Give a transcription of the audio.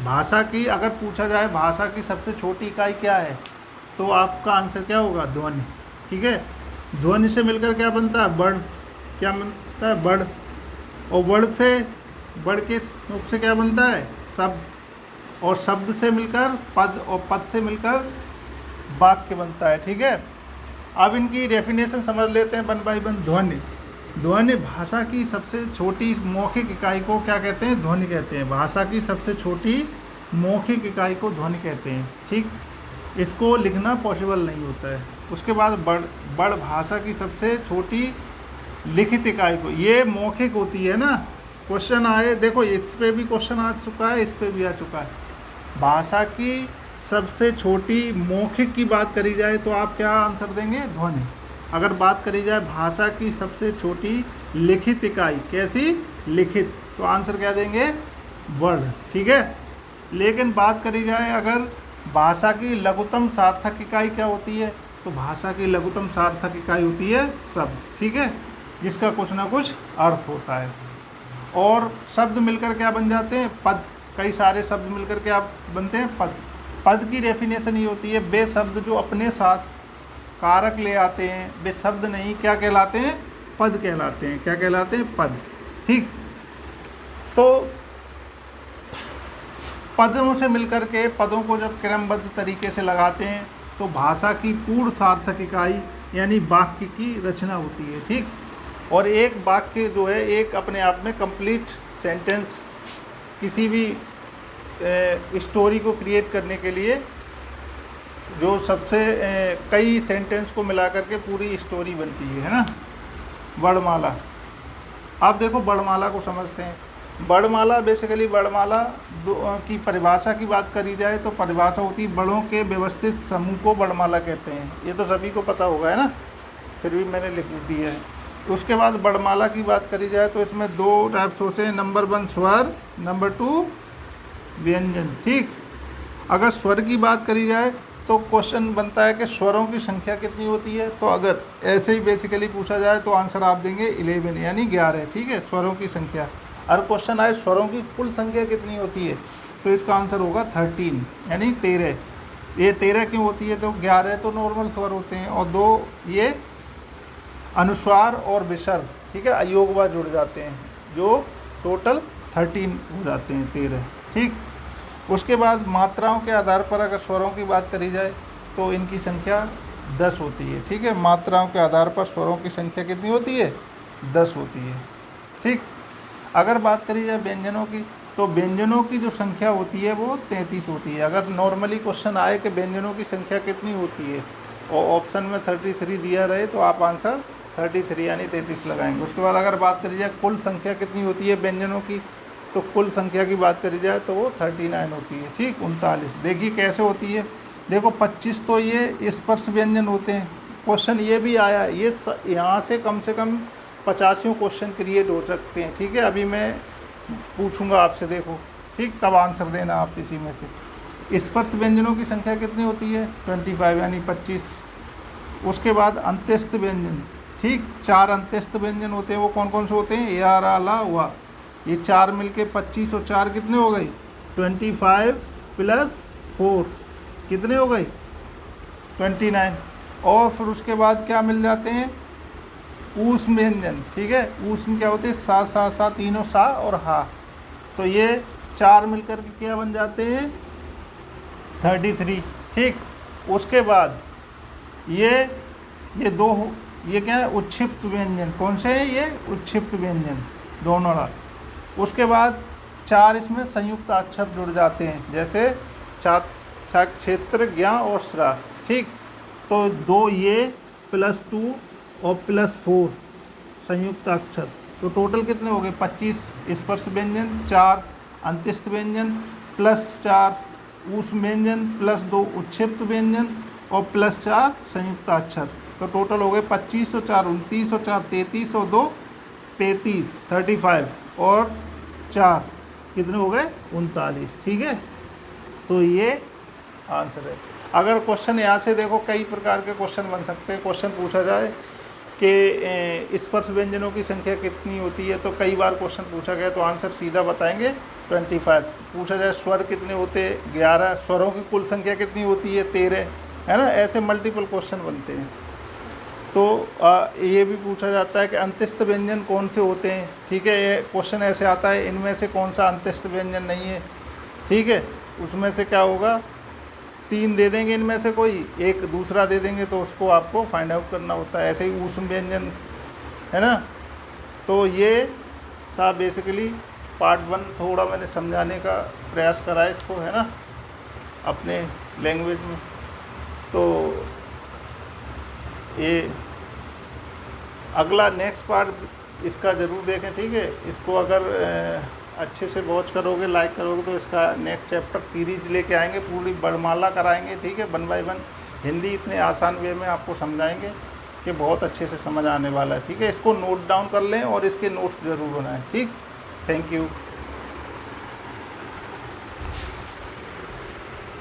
भाषा की अगर पूछा जाए भाषा की सबसे छोटी इकाई क्या है, तो आपका आंसर क्या होगा? ध्वनि। ठीक है, ध्वनि से मिलकर क्या बनता है? वर्ड। क्या बनता है? वर्ड। और वर्ड के मुख से क्या बनता है? शब्द। और शब्द से मिलकर पद, और पद से मिलकर वाक्य बनता है। ठीक है, अब इनकी डेफिनेशन समझ लेते हैं वन बाय वन। ध्वनि, ध्वनि भाषा की सबसे छोटी मौखिक इकाई को क्या कहते हैं? ध्वनि कहते हैं। भाषा की सबसे छोटी मौखिक इकाई को ध्वनि कहते हैं। ठीक, इसको लिखना पॉसिबल नहीं होता है। उसके बाद बड़ भाषा की सबसे छोटी लिखित इकाई को, ये मौखिक होती है ना। क्वेश्चन आए, देखो इस पे भी क्वेश्चन आ चुका है, इस पे भी आ चुका है। भाषा की सबसे छोटी मौखिक की बात करी जाए तो आप क्या आंसर देंगे? ध्वनि। अगर बात करी जाए भाषा की सबसे छोटी लिखित इकाई, कैसी? लिखित, तो आंसर क्या देंगे? वर्ड। ठीक है, लेकिन बात करी जाए अगर भाषा की लघुतम सार्थक इकाई क्या होती है, तो भाषा की लघुतम सार्थक इकाई होती है शब्द। ठीक है, जिसका कुछ ना कुछ अर्थ होता है। और शब्द मिलकर क्या बन जाते हैं? पद। कई सारे शब्द मिलकर क्या बनते हैं? पद। पद की डेफिनेशन ये होती है, वे शब्द जो अपने साथ कारक ले आते हैं, वे शब्द नहीं, क्या कहलाते हैं? पद कहलाते हैं। क्या कहलाते हैं? पद। ठीक, तो पदों से मिलकर के, पदों को जब क्रमबद्ध तरीके से लगाते हैं तो भाषा की पूर्ण सार्थक इकाई यानी वाक्य की रचना होती है। ठीक, और एक वाक्य जो है एक अपने आप में कंप्लीट सेंटेंस, किसी भी स्टोरी को क्रिएट करने के लिए जो सबसे कई सेंटेंस को मिला करके पूरी स्टोरी बनती है ना, वर्णमाला। आप देखो वर्णमाला को समझते हैं। वर्णमाला बेसिकली, वर्णमाला की परिभाषा की बात करी जाए तो परिभाषा होती है वर्णों के व्यवस्थित समूह को वर्णमाला कहते हैं। ये तो सभी को पता होगा है ना, फिर भी मैंने लिख दिया है। उसके बाद वर्णमाला की बात करी जाए तो इसमें दो टाइप्स होते हैं, नंबर 1 स्वर, नंबर 2 व्यंजन। ठीक, अगर स्वर की बात करी जाए तो क्वेश्चन बनता है कि स्वरों की संख्या कितनी होती है, तो अगर ऐसे ही बेसिकली पूछा जाए तो आंसर आप देंगे 11 यानी 11। ठीक है, स्वरों की संख्या। अगर क्वेश्चन आए स्वरों की कुल संख्या कितनी होती है, तो इसका आंसर होगा 13 यानी 13। ये 13 क्यों होती है? तो 11 तो नॉर्मल स्वर होते हैं और 2 ये अनुस्वार और विसर्ग, ठीक है, अयोगवा जुड़ जाते हैं, जो टोटल 13 हो जाते हैं, 13। ठीक, उसके बाद मात्राओं के आधार पर अगर स्वरों की बात करी जाए तो इनकी संख्या 10 होती है। ठीक है, मात्राओं के आधार पर स्वरों की संख्या कितनी होती है? 10 होती है। ठीक, अगर बात करी जाए व्यंजनों की तो व्यंजनों की जो संख्या होती है वो 33 होती है। अगर नॉर्मली क्वेश्चन आए कि व्यंजनों की संख्या कितनी होती है और ऑप्शन में 33 दिया रहे तो आप आंसर 33 यानी 33 लगाएंगे। उसके बाद अगर बात करी जाए कुल संख्या कितनी होती है व्यंजनों की, तो कुल संख्या की बात करी जाए तो वो 39 होती है। ठीक, 39। देखिए कैसे होती है, देखो 25 तो ये स्पर्श व्यंजन होते हैं। क्वेश्चन ये भी आया, ये यहाँ से कम 85 क्वेश्चन क्रिएट हो सकते हैं। ठीक है, अभी मैं पूछूंगा आपसे, देखो ठीक, तब आंसर देना आप इसी में से। स्पर्श व्यंजनों की संख्या कितनी होती है? 25 यानी 25। उसके बाद अंत्यस्थ व्यंजन, ठीक, 4 अंत्यस्थ व्यंजन होते हैं। वो कौन कौन से होते हैं? या, रा, ला, हुआ। ये 4 मिलके 25 और 4 कितने हो गई? 25 प्लस 4 कितने हो गई? 29। और फिर उसके बाद क्या मिल जाते हैं? ऊष्म व्यंजन। ठीक है, ऊष्म क्या होते हैं? सा, सा, सा, तीनों सा और हा। तो ये 4 मिलकर के क्या बन जाते हैं? 33। ठीक, उसके बाद ये दो, ये क्या है? उच्छिप्त व्यंजन। कौन से हैं ये? उच्छिप्त व्यंजन दोनों। उसके बाद 4 इसमें संयुक्त अक्षर जुड़ जाते हैं, जैसे क्षेत्र, ज्ञा और श्रा। ठीक, तो 2 ये प्लस 2 और प्लस 4 संयुक्त अक्षर, तो टोटल कितने हो गए? 25 स्पर्श व्यंजन, 4 अंत्यस्थ व्यंजन, प्लस 4 ऊष्म व्यंजन, प्लस 2 उच्छिप्त व्यंजन और प्लस 4 संयुक्त अक्षर। तो टोटल हो गए 25 और 4 29 और 4 33 और 2 35, 35 और 4 कितने हो गए? 39। ठीक है, तो ये आंसर है। अगर क्वेश्चन यहाँ से देखो, कई प्रकार के क्वेश्चन बन सकते हैं। क्वेश्चन पूछा जाए कि स्पर्श व्यंजनों की संख्या कितनी होती है, तो कई बार क्वेश्चन पूछा गया तो आंसर सीधा बताएंगे 25। पूछा जाए स्वर कितने होते हैं, 11। स्वरों की कुल संख्या कितनी होती है, 13, है ना। ऐसे मल्टीपल क्वेश्चन बनते हैं। तो ये भी पूछा जाता है कि अंत्यस्थ व्यंजन कौन से होते हैं, ठीक है। ये क्वेश्चन ऐसे आता है, इनमें से कौन सा अंत्यस्थ व्यंजन नहीं है, ठीक है। उसमें से क्या होगा, 3 दे देंगे, इनमें से कोई एक दूसरा दे देंगे, तो उसको आपको फाइंड आउट करना होता है। ऐसे ही ऊष्म व्यंजन, है ना। तो ये था बेसिकली पार्ट 1। थोड़ा मैंने समझाने का प्रयास करा है इसको, है ना, अपने लैंग्वेज में। तो ये अगला नेक्स्ट पार्ट इसका ज़रूर देखें, ठीक है। इसको अगर अच्छे से वॉच करोगे, लाइक करोगे, तो इसका नेक्स्ट चैप्टर सीरीज लेके आएंगे, पूरी बरमाला कराएंगे, ठीक है, 1 बाय 1। हिंदी इतने आसान वे में आपको समझाएंगे कि बहुत अच्छे से समझ आने वाला है, ठीक है। इसको नोट डाउन कर लें और इसके नोट्स ज़रूर बनाएं, ठीक। Thank you.